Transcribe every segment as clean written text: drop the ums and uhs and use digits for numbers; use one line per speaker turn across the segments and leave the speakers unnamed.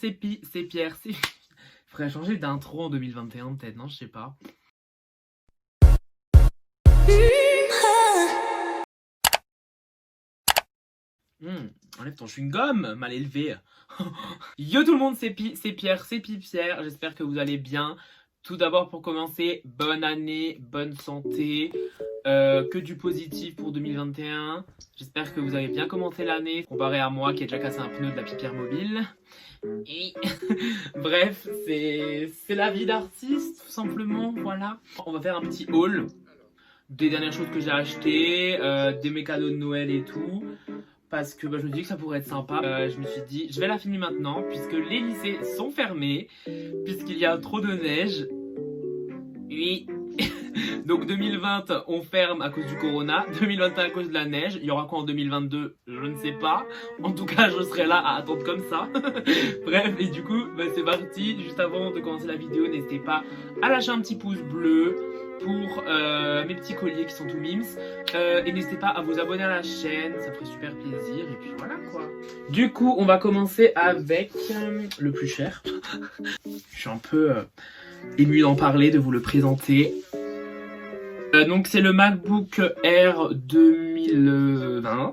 C'est Pierre, c'est... Faudrait changer d'intro en 2021 peut-être, non, je sais pas. Enlève ton chewing-gum, mal élevé. Yo tout le monde, c'est Pierre, c'est Pierre. J'espère que vous allez bien. Tout d'abord pour commencer, bonne année, bonne santé, que du positif pour 2021. J'espère que vous avez bien commencé l'année, comparé à moi qui ai déjà cassé un pneu de la Pipière mobile. Et bref, c'est la vie d'artiste, tout simplement, voilà. On va faire un petit haul des dernières choses que j'ai achetées, de mes cadeaux de Noël et tout. Parce que je me dis que ça pourrait être sympa. Je me suis dit, je vais la filmer maintenant, puisque les lycées sont fermés, puisqu'il y a trop de neige. Oui. Donc 2020, on ferme à cause du corona. 2021 à cause de la neige. Il y aura quoi en 2022? Je ne sais pas. En tout cas, je serai là à attendre comme ça. Bref, et du coup, c'est parti. Juste avant de commencer la vidéo, n'hésitez pas à lâcher un petit pouce bleu pour mes petits colliers qui sont tout mimes. Et n'hésitez pas à vous abonner à la chaîne, ça ferait super plaisir. Et puis voilà quoi. Du coup, on va commencer avec le plus cher. Je suis un peu ému d'en parler, de vous le présenter. Donc c'est le MacBook Air 2020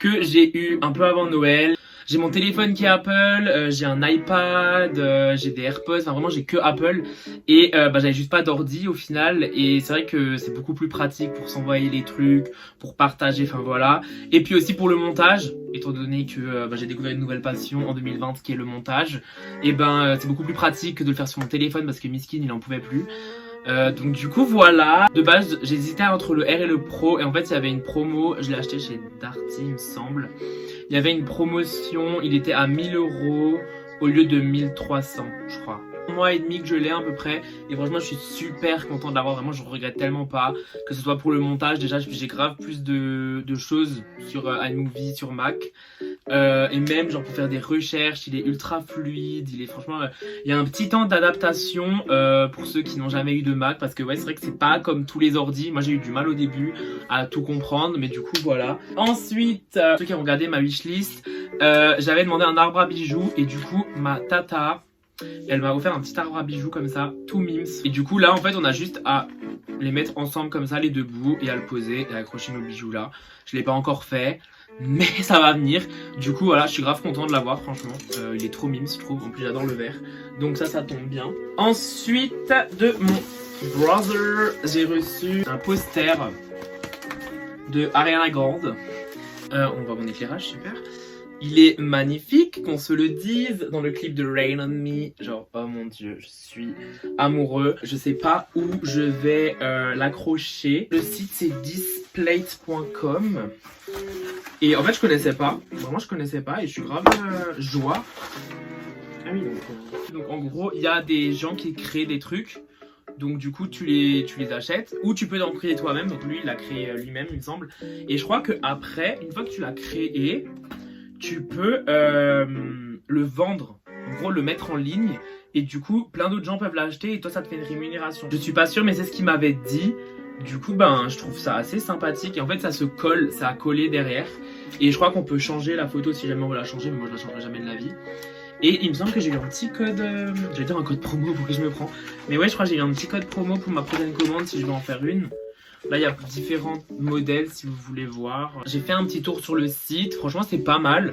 que j'ai eu un peu avant Noël. J'ai mon téléphone qui est Apple, j'ai un iPad, j'ai des AirPods, enfin vraiment j'ai que Apple. Et j'avais juste pas d'ordi au final. Et c'est vrai que c'est beaucoup plus pratique pour s'envoyer les trucs, pour partager, enfin voilà. Et puis aussi pour le montage, étant donné que j'ai découvert une nouvelle passion en 2020 qui est le montage. Et c'est beaucoup plus pratique que de le faire sur mon téléphone parce que Miskin il en pouvait plus. Donc du coup voilà, de base j'hésitais entre le R et le Pro et en fait il y avait une promo, je l'ai acheté chez Darty il me semble. Il y avait une promotion, il était à 1000 € au lieu de 1300 je crois. Un mois et demi que je l'ai à peu près et franchement je suis super content de l'avoir, vraiment je regrette tellement pas. Que ce soit pour le montage déjà j'ai grave plus de choses sur iMovie, sur Mac. Et même genre pour faire des recherches, il est ultra fluide, il est franchement il y a un petit temps d'adaptation pour ceux qui n'ont jamais eu de Mac parce que ouais c'est vrai que c'est pas comme tous les ordis. Moi j'ai eu du mal au début à tout comprendre mais du coup voilà. Ensuite ceux qui ont regardé ma wishlist, j'avais demandé un arbre à bijoux et du coup ma tata elle m'a offert un petit arbre à bijoux comme ça, tout mimes. Et du coup là en fait on a juste à les mettre ensemble comme ça les deux bouts et à le poser et à accrocher nos bijoux là. Je l'ai pas encore fait mais ça va venir. Du coup voilà je suis grave content de l'avoir franchement. Il est trop mimes je trouve, en plus j'adore le vert. Donc ça tombe bien. Ensuite de mon brother j'ai reçu un poster de Ariana Grande. On voit mon éclairage, super. Il est magnifique, qu'on se le dise, dans le clip de Rain on Me. Genre, oh mon dieu, je suis amoureux. Je sais pas où je vais l'accrocher. Le site c'est displate.com. Et en fait, je connaissais pas. Vraiment, je connaissais pas et je suis grave joie. Ah oui, donc en gros, il y a des gens qui créent des trucs. Donc du coup tu les achètes ou tu peux en créer toi-même. Donc lui il l'a créé lui-même il me semble. Et je crois que après, une fois que tu l'as créé, tu peux le vendre, en gros le mettre en ligne et du coup plein d'autres gens peuvent l'acheter et toi ça te fait une rémunération. Je suis pas sûre mais c'est ce qu'il m'avait dit. Du coup je trouve ça assez sympathique et en fait ça se colle, ça a collé derrière et je crois qu'on peut changer la photo si jamais on veut la changer mais moi je la changerai jamais de la vie. Et il me semble que j'ai eu un petit code, j'allais dire un code promo pour que je me prends. Mais ouais je crois que j'ai eu un petit code promo pour ma prochaine commande si je veux en faire une. Là il y a différents modèles si vous voulez voir. J'ai fait un petit tour sur le site, franchement c'est pas mal.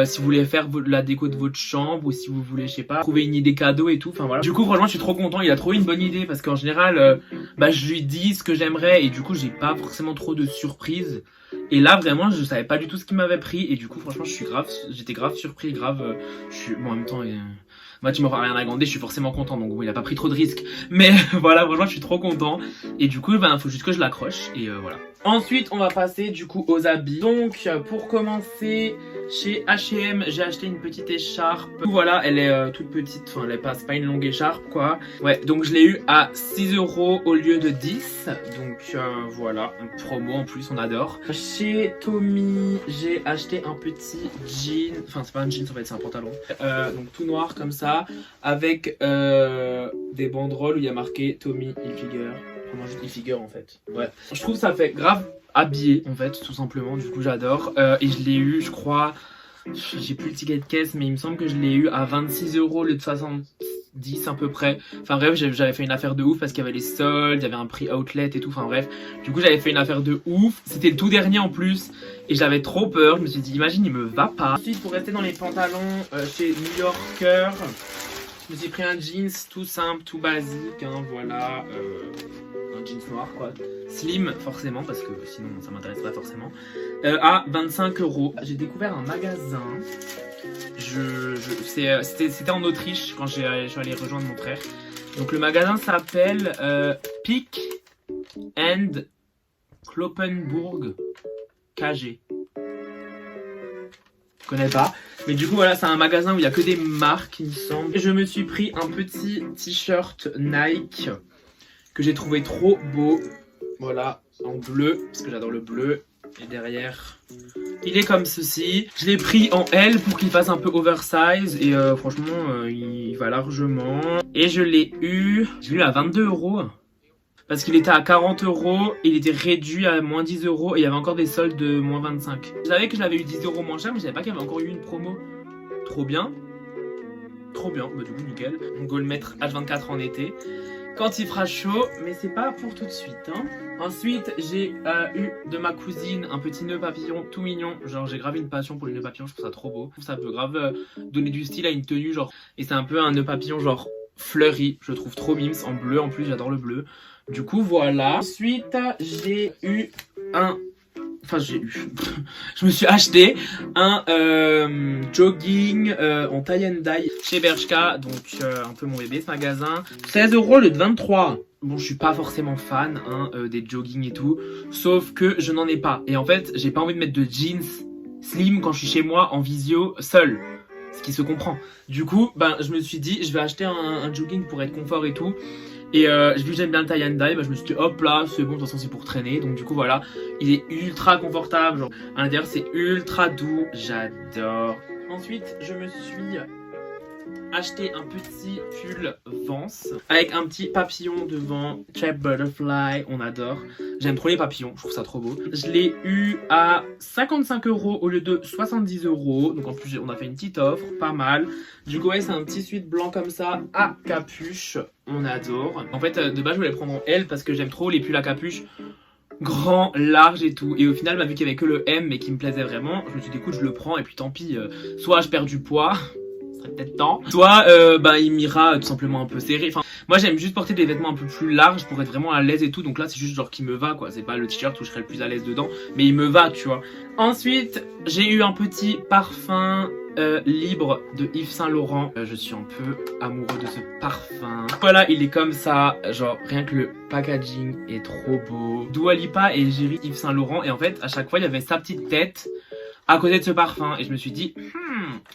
Si vous voulez faire la déco de votre chambre ou si vous voulez, je sais pas, trouver une idée cadeau et tout, enfin voilà. Du coup franchement je suis trop content, il a trouvé une bonne idée parce qu'en général je lui dis ce que j'aimerais et du coup j'ai pas forcément trop de surprises. Et là vraiment je savais pas du tout ce qu'il m'avait pris et du coup franchement j'étais grave surpris, grave, bon en même temps... Moi tu m'auras rien à grandir, je suis forcément content donc bon il a pas pris trop de risques. Mais voilà vraiment je suis trop content. Et du coup faut juste que je l'accroche et voilà. Ensuite on va passer du coup aux habits. Donc pour commencer chez H&M j'ai acheté une petite écharpe. Voilà elle est toute petite, enfin elle est pas, c'est pas une longue écharpe quoi. Ouais donc je l'ai eu à 6 € au lieu de 10. Donc voilà, une promo en plus on adore. Chez Tommy j'ai acheté un petit jean, enfin c'est pas un jean en fait c'est un pantalon. Donc tout noir comme ça avec des banderoles où il y a marqué Tommy Hilfiger. Vraiment juste Hilfiger en fait. Ouais. Je trouve ça fait grave habillé en fait tout simplement. Du coup j'adore. Et je l'ai eu je crois J'ai plus le ticket de caisse, mais il me semble que je l'ai eu à 26 € au lieu de 70 à peu près. Enfin bref, j'avais fait une affaire de ouf parce qu'il y avait les soldes, il y avait un prix outlet et tout. Enfin bref, du coup j'avais fait une affaire de ouf. C'était le tout dernier en plus et j'avais trop peur. Je me suis dit, imagine, il me va pas. Ensuite, pour rester dans les pantalons, chez New Yorker, je me suis pris un jeans tout simple, tout basique. Hein, voilà, un jeans noir quoi. Slim forcément parce que sinon ça m'intéresse pas forcément. À 25 €. J'ai découvert un magasin. C'était en Autriche quand je suis allé rejoindre mon frère. Donc le magasin s'appelle Pick and Kloppenburg KG. Je connais pas. Mais du coup voilà, c'est un magasin où il y a que des marques il me semble. Et je me suis pris un petit t-shirt Nike que j'ai trouvé trop beau. Voilà, en bleu, parce que j'adore le bleu. Et derrière, il est comme ceci. Je l'ai pris en L pour qu'il fasse un peu oversize. Et franchement, il va largement. Et je l'ai eu à 22 €. Parce qu'il était à 40 €. Il était réduit à moins 10 €. Et il y avait encore des soldes de moins 25. Je savais que je l'avais eu 10 € moins cher. Mais je savais pas qu'il y avait encore eu une promo. Trop bien. Trop bien. Bah, du coup, nickel. On va le mettre H24 en été. Quand il fera chaud, mais c'est pas pour tout de suite. Hein. Ensuite, j'ai eu de ma cousine un petit nœud papillon tout mignon. Genre, j'ai grave une passion pour les nœuds papillons, je trouve ça trop beau. Ça peut grave donner du style à une tenue, genre. Et c'est un peu un nœud papillon, genre fleuri. Je le trouve trop mimes, en bleu en plus, j'adore le bleu. Du coup, voilà. Ensuite, j'ai eu un. Enfin, je me suis acheté un jogging en tie and dye chez Bershka, donc un peu mon bébé ce magasin. 16 € au lieu de 23. Bon, je suis pas forcément fan hein, des jogging et tout, sauf que je n'en ai pas. Et en fait, j'ai pas envie de mettre de jeans slim quand je suis chez moi en visio seul. Ce qui se comprend. Du coup, ben, je me suis dit, je vais acheter un jogging pour être confort et tout. Et vu que j'aime bien le tie and dye, bah, je me suis dit hop là, c'est bon, de toute façon c'est pour traîner. Donc du coup voilà, il est ultra confortable, genre à l'intérieur c'est ultra doux, j'adore. Ensuite je me suis acheté un petit pull Vans avec un petit papillon devant, Chap Butterfly, on adore. J'aime trop les papillons, je trouve ça trop beau. Je l'ai eu à 55 € au lieu de 70 €. Donc en plus on a fait une petite offre, pas mal. Du coup ouais, c'est un petit sweat blanc comme ça à capuche, on adore. En fait de base je voulais prendre en L parce que j'aime trop les pulls à capuche grand, large et tout. Et au final, vu qu'il y avait que le M mais qui me plaisait vraiment, je me suis dit écoute je le prends et puis tant pis, soit je perds du poids, peut-être temps. Soit il m'ira tout simplement un peu serré. Enfin, moi j'aime juste porter des vêtements un peu plus larges pour être vraiment à l'aise et tout. Donc là c'est juste genre qui me va quoi. C'est pas le t-shirt où je serais le plus à l'aise dedans, mais il me va, tu vois. Ensuite j'ai eu un petit parfum libre de Yves Saint Laurent. Je suis un peu amoureux de ce parfum. Voilà, il est comme ça. Genre rien que le packaging est trop beau. Dua Lipa et Jerry Yves Saint Laurent. Et en fait à chaque fois il y avait sa petite tête à côté de ce parfum et je me suis dit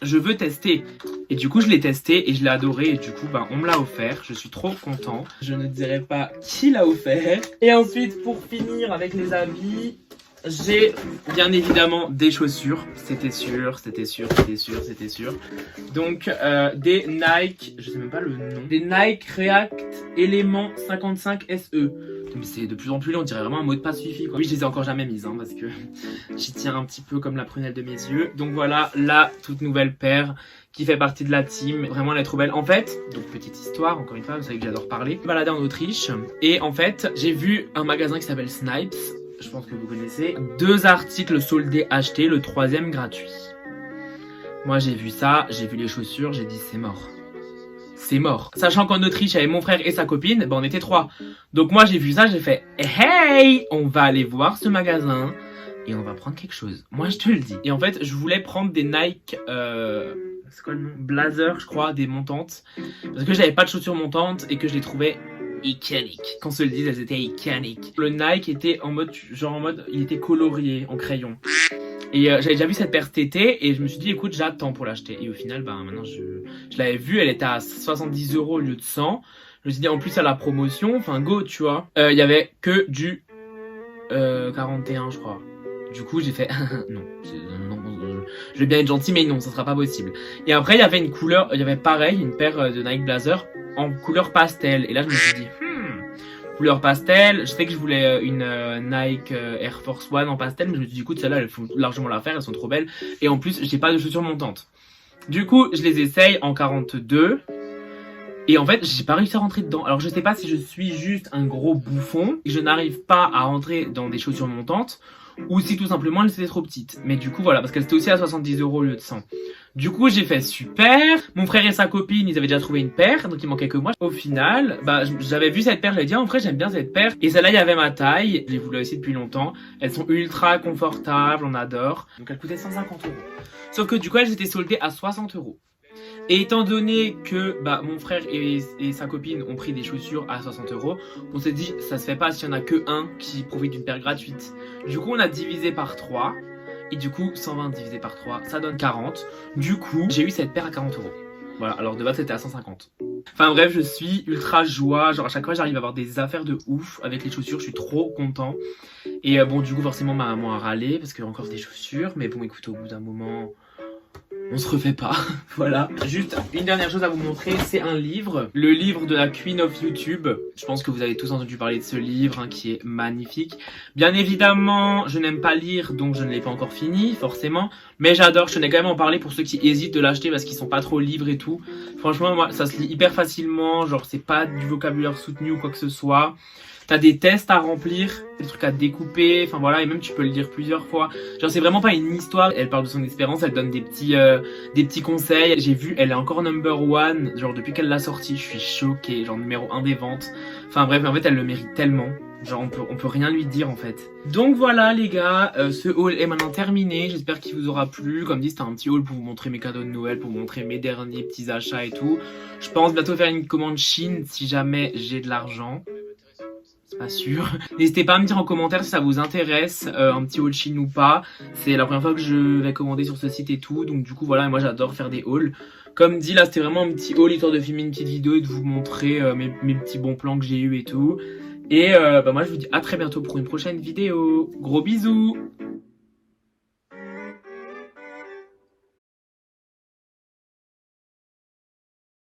je veux tester. Et du coup je l'ai testé et je l'ai adoré et du coup on me l'a offert. Je suis trop content. Je ne dirai pas qui l'a offert. Et ensuite pour finir avec les habits, j'ai bien évidemment des chaussures. C'était sûr. Donc des Nike, je sais même pas le nom, des Nike React Element 55 SE. Mais c'est de plus en plus long, on dirait vraiment un mot de passe wifi quoi. Oui, je les ai encore jamais mises hein, parce que j'y tiens un petit peu comme la prunelle de mes yeux. Donc voilà, la toute nouvelle paire qui fait partie de la team. Vraiment elle est trop belle. En fait, donc petite histoire, encore une fois, vous savez que j'adore parler. Je me baladais en Autriche et en fait j'ai vu un magasin qui s'appelle Snipes. Je pense que vous connaissez. 2 articles soldés achetés, le 3e gratuit. Moi j'ai vu ça, j'ai vu les chaussures, j'ai dit c'est mort. C'est mort. Sachant qu'en Autriche, il y avait mon frère et sa copine, on était 3. Donc moi j'ai vu ça, j'ai fait hey, on va aller voir ce magasin et on va prendre quelque chose. Moi je te le dis. Et en fait, je voulais prendre des Nike c'est quoi le nom, Blazer, je crois, des montantes. Parce que j'avais pas de chaussures montantes et que je les trouvais iconiques. Qu'on se le dise, elles étaient iconiques. Le Nike était en mode, il était colorié en crayon. Et j'avais déjà vu cette paire cet été et je me suis dit écoute j'attends pour l'acheter. Et au final maintenant je l'avais vue, elle était à 70 € au lieu de 100. Je me suis dit en plus à la promotion, enfin go tu vois. Il y avait que du 41 je crois. Du coup j'ai fait non, je vais bien être gentil mais non ça sera pas possible. Et après il y avait une couleur, il y avait pareil une paire de Nike Blazer en couleur pastel. Et là je me suis dit couleur pastel. Je sais que je voulais une Nike Air Force One en pastel, mais je me suis dit, écoute, celles-là, elles font largement l'affaire, elles sont trop belles. Et en plus, j'ai pas de chaussures montantes. Du coup, je les essaye en 42. Et en fait, j'ai pas réussi à rentrer dedans. Alors, je sais pas si je suis juste un gros bouffon et je n'arrive pas à rentrer dans des chaussures montantes ou si tout simplement elles étaient trop petites. Mais du coup, voilà, parce qu'elles étaient aussi à 70 € au lieu de 100. Du coup, j'ai fait super. Mon frère et sa copine, ils avaient déjà trouvé une paire, donc il manquait que moi. Au final, bah, j'avais vu cette paire, j'avais dit, en vrai, j'aime bien cette paire. Et celle-là, il y avait ma taille. Je les voulais aussi depuis longtemps. Elles sont ultra confortables, on adore. Donc, elles coûtaient 150 €. Sauf que du coup, elles étaient soldées à 60 €. Et étant donné que bah, mon frère et sa copine ont pris des chaussures à 60 €, on s'est dit ça se fait pas s'il y en a que un qui profite d'une paire gratuite. Du coup on a divisé par 3 et du coup 120 divisé par 3 ça donne 40. Du coup j'ai eu cette paire à 40 €. Voilà, alors de base c'était à 150. Enfin bref, je suis ultra joie, genre à chaque fois j'arrive à avoir des affaires de ouf avec les chaussures, je suis trop content. Et bon du coup forcément ma maman a râlé parce qu'il y a encore des chaussures, mais bon écoute au bout d'un moment... on se refait pas, voilà. Juste une dernière chose à vous montrer, c'est un livre. Le livre de la Queen of YouTube. Je pense que vous avez tous entendu parler de ce livre, hein, qui est magnifique. Bien évidemment, je n'aime pas lire, donc je ne l'ai pas encore fini, forcément. Mais j'adore, je tenais quand même à en parler pour ceux qui hésitent de l'acheter parce qu'ils sont pas trop livres et tout. Franchement, moi, ça se lit hyper facilement, genre c'est pas du vocabulaire soutenu ou quoi que ce soit. T'as des tests à remplir, des trucs à découper, enfin voilà, et même tu peux le lire plusieurs fois. Genre c'est vraiment pas une histoire, elle parle de son expérience, elle donne des petits conseils. J'ai vu, elle est encore number one, genre depuis qu'elle l'a sorti, je suis choquée, genre numéro 1 des ventes. Enfin bref, en fait elle le mérite tellement. Genre on peut rien lui dire en fait. Donc voilà les gars, ce haul est maintenant terminé, j'espère qu'il vous aura plu. Comme dit c'était un petit haul pour vous montrer mes cadeaux de Noël, pour vous montrer mes derniers petits achats et tout. Je pense bientôt faire une commande Chine si jamais j'ai de l'argent. C'est pas sûr. N'hésitez pas à me dire en commentaire si ça vous intéresse, un petit haul Chine ou pas. C'est la première fois que je vais commander sur ce site et tout. Donc du coup voilà, moi j'adore faire des hauls. Comme dit là, c'était vraiment un petit haul histoire de filmer une petite vidéo et de vous montrer mes petits bons plans que j'ai eu et tout. Et bah moi je vous dis à très bientôt pour une prochaine vidéo. Gros bisous.